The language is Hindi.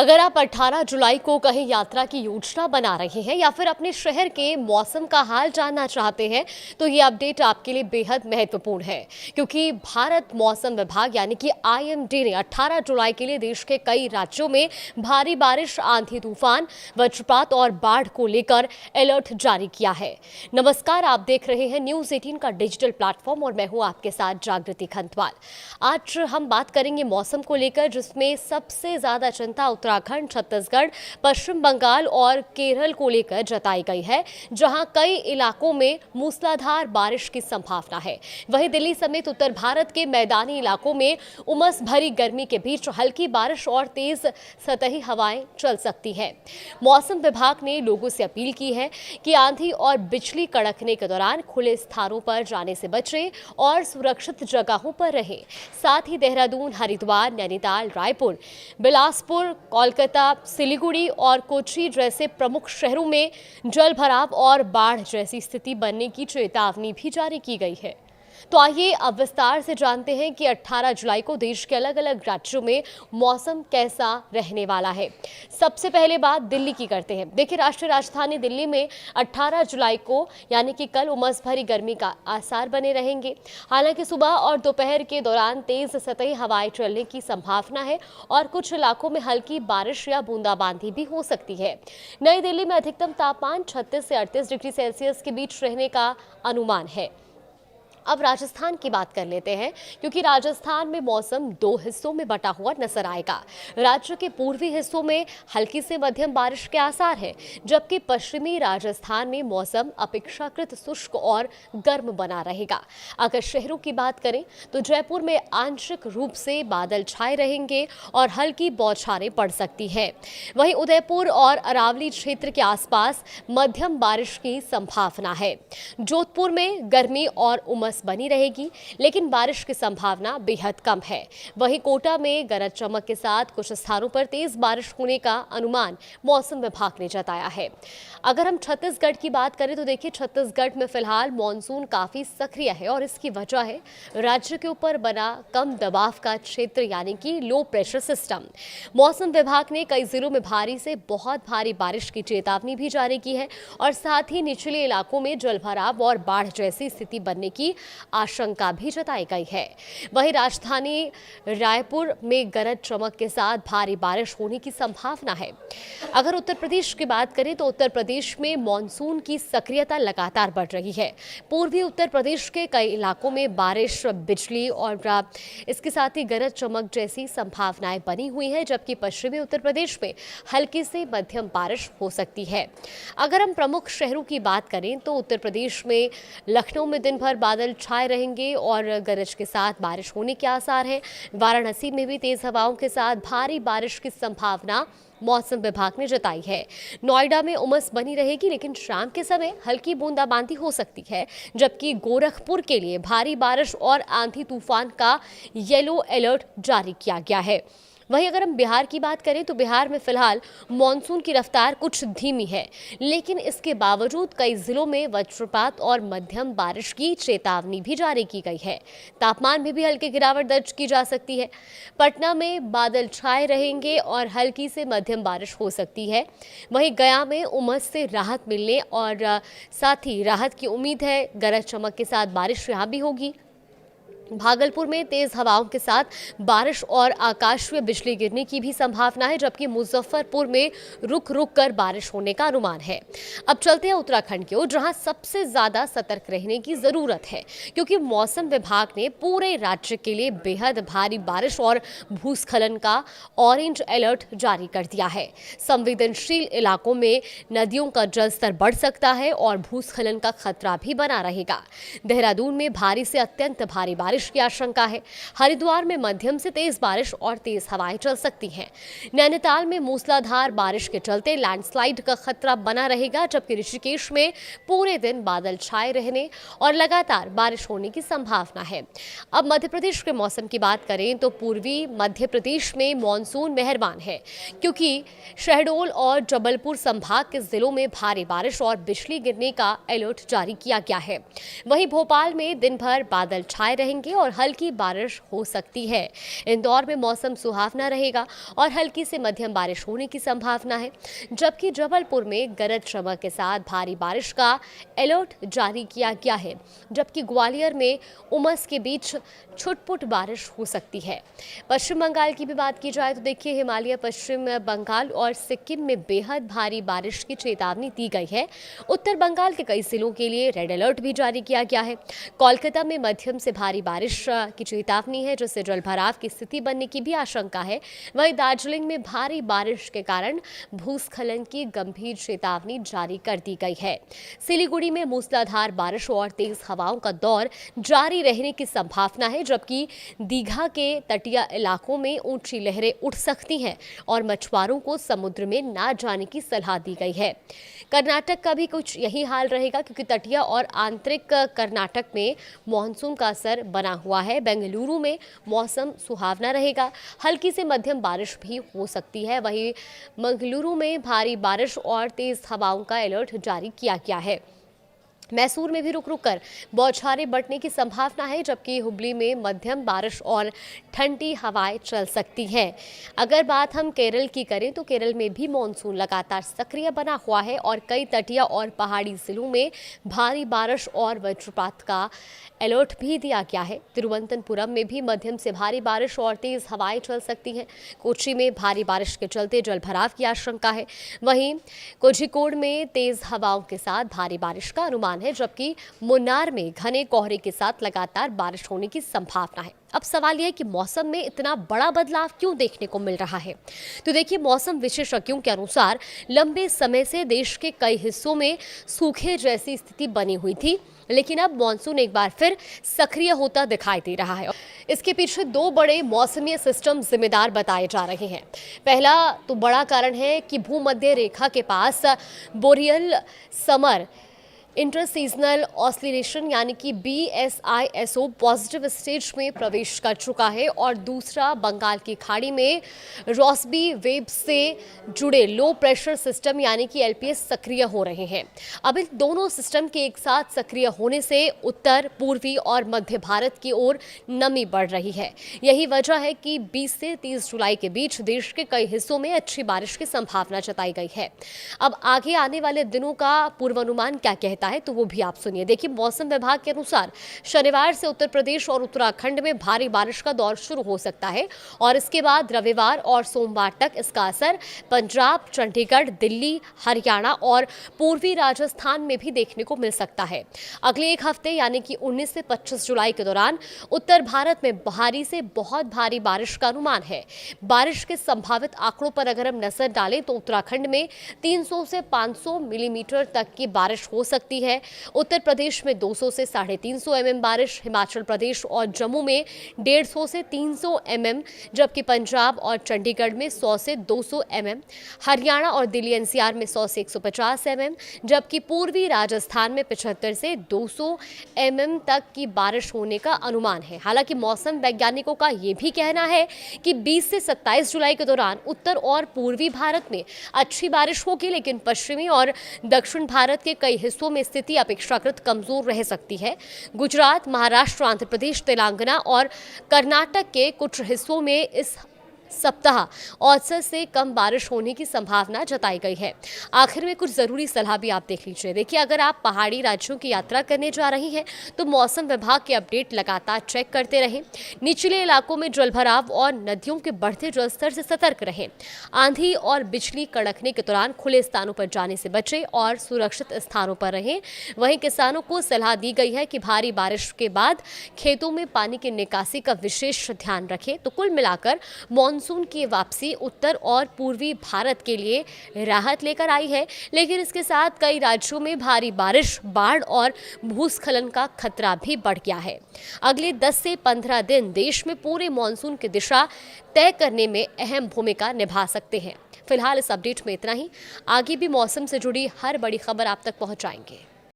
अगर आप 18 जुलाई को कहीं यात्रा की योजना बना रहे हैं या फिर अपने शहर के मौसम का हाल जानना चाहते हैं तो ये अपडेट आपके लिए बेहद महत्वपूर्ण है, क्योंकि भारत मौसम विभाग यानी कि आईएमडी ने 18 जुलाई के लिए देश के कई राज्यों में भारी बारिश, आंधी तूफान, वज्रपात और बाढ़ को लेकर अलर्ट जारी किया है। नमस्कार, आप देख रहे हैं न्यूज 18 का डिजिटल प्लेटफॉर्म और मैं हूं आपके साथ जागृति खंतवाल। आज हम बात करेंगे मौसम को लेकर, जिसमें सबसे ज्यादा चिंता उत्तराखंड, छत्तीसगढ़, पश्चिम बंगाल और केरल को लेकर जताई गई है, जहां कई इलाकों में मूसलाधार बारिश की संभावना है। वहीं दिल्ली समेत उत्तर भारत के मैदानी इलाकों में उमस भरी गर्मी के बीच हल्की बारिश और तेज सतही हवाएं चल सकती है। मौसम विभाग ने लोगों से अपील की है कि आंधी और बिजली कड़कने के दौरान खुले स्थानों पर जाने से बचें और सुरक्षित जगहों पर रहें। साथ ही देहरादून, हरिद्वार, नैनीताल, रायपुर, बिलासपुर, कोलकाता, सिलीगुड़ी और कोच्चि जैसे प्रमुख शहरों में जल भराव और बाढ़ जैसी स्थिति बनने की चेतावनी भी जारी की गई है। तो आइए अब विस्तार से जानते हैं कि 18 जुलाई को देश के अलग अलग राज्यों में मौसम कैसा रहने वाला है। सबसे पहले बात दिल्ली की करते हैं। देखिए, राष्ट्रीय राजधानी दिल्ली में 18 जुलाई को यानी कि कल उमस भरी गर्मी का आसार बने रहेंगे। हालांकि सुबह और दोपहर के दौरान तेज सतही हवाएं चलने की संभावना है और कुछ इलाकों में हल्की बारिश या बूंदाबांदी भी हो सकती है। नई दिल्ली में अधिकतम तापमान 36 से 38 डिग्री सेल्सियस के बीच रहने का अनुमान है। अब राजस्थान की बात कर लेते हैं, क्योंकि राजस्थान में मौसम दो हिस्सों में बटा हुआ नजर आएगा। राज्य के पूर्वी हिस्सों में हल्की से मध्यम बारिश के आसार हैं, जबकि पश्चिमी राजस्थान में मौसम अपेक्षाकृत शुष्क और गर्म बना रहेगा। अगर शहरों की बात करें तो जयपुर में आंशिक रूप से बादल छाए रहेंगे और हल्की बौछारें पड़ सकती है। वहीं उदयपुर और अरावली क्षेत्र के आसपास मध्यम बारिश की संभावना है। जोधपुर में गर्मी और उमस बनी रहेगी, लेकिन बारिश की संभावना बेहद कम है। वहीं कोटा में गरज चमक के साथ कुछ स्थानों पर तेज बारिश होने का अनुमान मौसम विभाग ने जताया है। अगर हम छत्तीसगढ़ की बात करें तो देखिए, छत्तीसगढ़ में फिलहाल मॉनसून काफी सक्रिय है और इसकी वजह है राज्य के ऊपर बना कम दबाव का क्षेत्र यानी कि लो प्रेशर सिस्टम। मौसम विभाग ने कई जिलों में भारी से बहुत भारी बारिश की चेतावनी भी जारी की है और साथ ही निचले इलाकों में जलभराव और बाढ़ जैसी स्थिति बनने की आशंका भी जताई गई है। वहीं राजधानी रायपुर में गरज चमक के साथ भारी बारिश होने की संभावना है। अगर उत्तर प्रदेश की बात करें तो उत्तर प्रदेश में मॉनसून की सक्रियता लगातार बढ़ रही है। पूर्वी उत्तर प्रदेश के कई इलाकों में बारिश, बिजली और इसके साथ ही गरज चमक जैसी संभावनाएं बनी हुई है, जबकि पश्चिमी उत्तर प्रदेश में हल्की से मध्यम बारिश हो सकती है। अगर हम प्रमुख शहरों की बात करें तो उत्तर प्रदेश में लखनऊ में दिन भर बादल छाए रहेंगे और गरज के साथ बारिश होने के आसार है। वाराणसी में भी तेज हवाओं के साथ भारी बारिश की संभावना मौसम विभाग ने जताई है। नोएडा में उमस बनी रहेगी, लेकिन शाम के समय हल्की बूंदाबांदी हो सकती है, जबकि गोरखपुर के लिए भारी बारिश और आंधी तूफान का येलो अलर्ट जारी किया गया है। वहीं अगर हम बिहार की बात करें तो बिहार में फिलहाल मॉनसून की रफ्तार कुछ धीमी है, लेकिन इसके बावजूद कई जिलों में वज्रपात और मध्यम बारिश की चेतावनी भी जारी की गई है। तापमान में भी हल्की गिरावट दर्ज की जा सकती है। पटना में बादल छाए रहेंगे और हल्की से मध्यम बारिश हो सकती है। वहीं गया में उमस से राहत मिलने और साथ ही राहत की उम्मीद है। गरज चमक के साथ बारिश यहाँ भी होगी। भागलपुर में तेज हवाओं के साथ बारिश और आकाशीय बिजली गिरने की भी संभावना है, जबकि मुजफ्फरपुर में रुक रुक कर बारिश होने का अनुमान है। अब चलते हैं उत्तराखंड की ओर, जहां सबसे ज्यादा सतर्क रहने की जरूरत है, क्योंकि मौसम विभाग ने पूरे राज्य के लिए बेहद भारी बारिश और भूस्खलन का ऑरेंज अलर्ट जारी कर दिया है। संवेदनशील इलाकों में नदियों का जलस्तर बढ़ सकता है और भूस्खलन का खतरा भी बना रहेगा। देहरादून में भारी से अत्यंत भारी बारिश की आशंका है। हरिद्वार में मध्यम से तेज बारिश और तेज हवाएं चल सकती हैं। नैनीताल में मूसलाधार बारिश के चलते लैंडस्लाइड का खतरा बना रहेगा, जबकि ऋषिकेश में पूरे दिन बादल छाए रहने और लगातार बारिश होने की संभावना है। अब मध्य प्रदेश के मौसम की बात करें तो पूर्वी मध्य प्रदेश में मॉनसून मेहरबान है, क्योंकि शहडोल और जबलपुर संभाग के जिलों में भारी बारिश और बिजली गिरने का अलर्ट जारी किया गया है। वहीं भोपाल में दिन भर बादल छाए रहेंगे रहेंगे और हल्की बारिश हो सकती है। इंदौर में मौसम सुहावना रहेगा और हल्की से मध्यम बारिश होने की संभावना है, जबकि जबलपुर में गरज चमक के साथ भारी बारिश का अलर्ट जारी किया गया है, जबकि ग्वालियर में उमस के बीच छुटपुट बारिश हो सकती है। पश्चिम बंगाल की भी बात की जाए तो देखिए, हिमालय पश्चिम बंगाल और सिक्किम में बेहद भारी बारिश की चेतावनी दी गई है। उत्तर बंगाल के कई जिलों के लिए रेड अलर्ट भी जारी किया गया है। कोलकाता में मध्यम से भारी बारिश की चेतावनी है, जिससे जलभराव की स्थिति बनने की भी आशंका है। वहीं दार्जिलिंग में भारी बारिश के कारण भूस्खलन की गंभीर चेतावनी जारी कर दी गई है। सिलीगुड़ी में मूसलाधार बारिश और तेज हवाओं का दौर जारी रहने की संभावना है, जबकि दीघा के तटीय इलाकों में ऊंची लहरें उठ सकती हैं और मछुआरों को समुद्र में ना जाने की सलाह दी गई है। कर्नाटक का भी कुछ यही हाल रहेगा, क्योंकि तटीय और आंतरिक कर्नाटक में मानसून का असर बना हुआ है। बेंगलुरु में मौसम सुहावना रहेगा, हल्की से मध्यम बारिश भी हो सकती है। वहीं मंगलुरु में भारी बारिश और तेज हवाओं का अलर्ट जारी किया गया है। मैसूर में भी रुक रुक कर बौछारें बढ़ने की संभावना है, जबकि हुबली में मध्यम बारिश और ठंडी हवाएं चल सकती हैं। अगर बात हम केरल की करें तो केरल में भी मानसून लगातार सक्रिय बना हुआ है और कई तटीय और पहाड़ी जिलों में भारी बारिश और वज्रपात का अलर्ट भी दिया गया है। तिरुवनंतपुरम में भी मध्यम से भारी बारिश और तेज हवाएं चल सकती हैं। कोच्चि में भारी बारिश के चलते जलभराव की आशंका है। वहीं कोझिकोड में तेज हवाओं के साथ भारी बारिश का अनुमान है, जबकि मुन्नार में घने कोहरे के साथ लगातार बारिश होने की संभावना है। अब सवाल यह है कि मौसम में इतना बड़ा बदलाव क्यों देखने को मिल रहा है। तो देखिए, मौसम विशेषज्ञों के अनुसार लंबे समय से देश के कई हिस्सों में सूखे जैसी स्थिति बनी हुई थी, लेकिन अब मॉनसून एक बार फिर सक्रिय होता दिखाई दे रहा है। इसके पीछे दो बड़े मौसमी सिस्टम जिम्मेदार बताए जा रहे हैं। पहला तो बड़ा कारण है कि भूमध्य रेखा के पास boreal summer inter seasonal oscillation यानी कि BSISO पॉजिटिव स्टेज में प्रवेश कर चुका है, और दूसरा बंगाल की खाड़ी में रॉसबी वेव से जुड़े लो प्रेशर सिस्टम यानी कि LPS सक्रिय हो रहे हैं। अब इन दोनों सिस्टम के एक साथ सक्रिय होने से उत्तर पूर्वी और मध्य भारत की ओर नमी बढ़ रही है। यही वजह है कि 20 से 30 जुलाई के बीच देश के कई हिस्सों में अच्छी बारिश की संभावना जताई गई है। अब आगे आने वाले दिनों का पूर्वानुमान क्या कहता है तो वो भी आप सुनिए। देखिए, मौसम विभाग के अनुसार शनिवार से उत्तर प्रदेश और उत्तराखंड में भारी बारिश का दौर शुरू हो सकता है, और इसके बाद रविवार और सोमवार तक इसका असर पंजाब, चंडीगढ़, दिल्ली, हरियाणा और पूर्वी राजस्थान में भी देखने को मिल सकता है। अगले एक हफ्ते यानी कि 19 से 25 जुलाई के दौरान उत्तर भारत में भारी से बहुत भारी बारिश का अनुमान है। बारिश के संभावित आंकड़ों पर अगर हम नजर डालें तो उत्तराखंड में 300 से 500 मिलीमीटर तक की बारिश हो सकती है। उत्तर प्रदेश में 200 से 350 mm बारिश, हिमाचल प्रदेश और जम्मू में 150 से 300 mm, जबकि पंजाब और चंडीगढ़ में 100 से 200 mm, हरियाणा और दिल्ली NCR में 100 से 150 mm, जबकि पूर्वी राजस्थान में 75 से 200 mm तक की बारिश होने का अनुमान है। हालांकि मौसम वैज्ञानिकों का यह भी कहना है कि 20 से 27 जुलाई के दौरान उत्तर और पूर्वी भारत में अच्छी बारिश होगी, लेकिन पश्चिमी और दक्षिण भारत के कई हिस्सों में स्थिति अपेक्षाकृत कमजोर रह सकती है। गुजरात, महाराष्ट्र, आंध्र प्रदेश, तेलंगाना और कर्नाटक के कुछ हिस्सों में इस सप्ताह औसत से कम बारिश होने की संभावना जताई गई है। आखिर में कुछ जरूरी सलाह भी आप देख लीजिए। देखिए, अगर आप पहाड़ी राज्यों की यात्रा करने जा रही हैं तो मौसम विभाग के अपडेट लगातार चेक करते रहें। निचले इलाकों में जलभराव और नदियों के बढ़ते जलस्तर से सतर्क रहें। आंधी और बिजली कड़कने के दौरान खुले स्थानों पर जाने से बचें और सुरक्षित स्थानों पर रहें। वहीं किसानों को सलाह दी गई है कि भारी बारिश के बाद खेतों में पानी की निकासी का विशेष ध्यान रखें। तो कुल मिलाकर मानसून की वापसी उत्तर और पूर्वी भारत के लिए राहत लेकर आई है, लेकिन इसके साथ कई राज्यों में भारी बारिश, बाढ़ और भूस्खलन का खतरा भी बढ़ गया है। अगले 10 से 15 दिन देश में पूरे मानसून की दिशा तय करने में अहम भूमिका निभा सकते हैं। फिलहाल इस अपडेट में इतना ही। आगे भी मौसम से जुड़ी हर बड़ी खबर आप तक पहुंचाएंगे।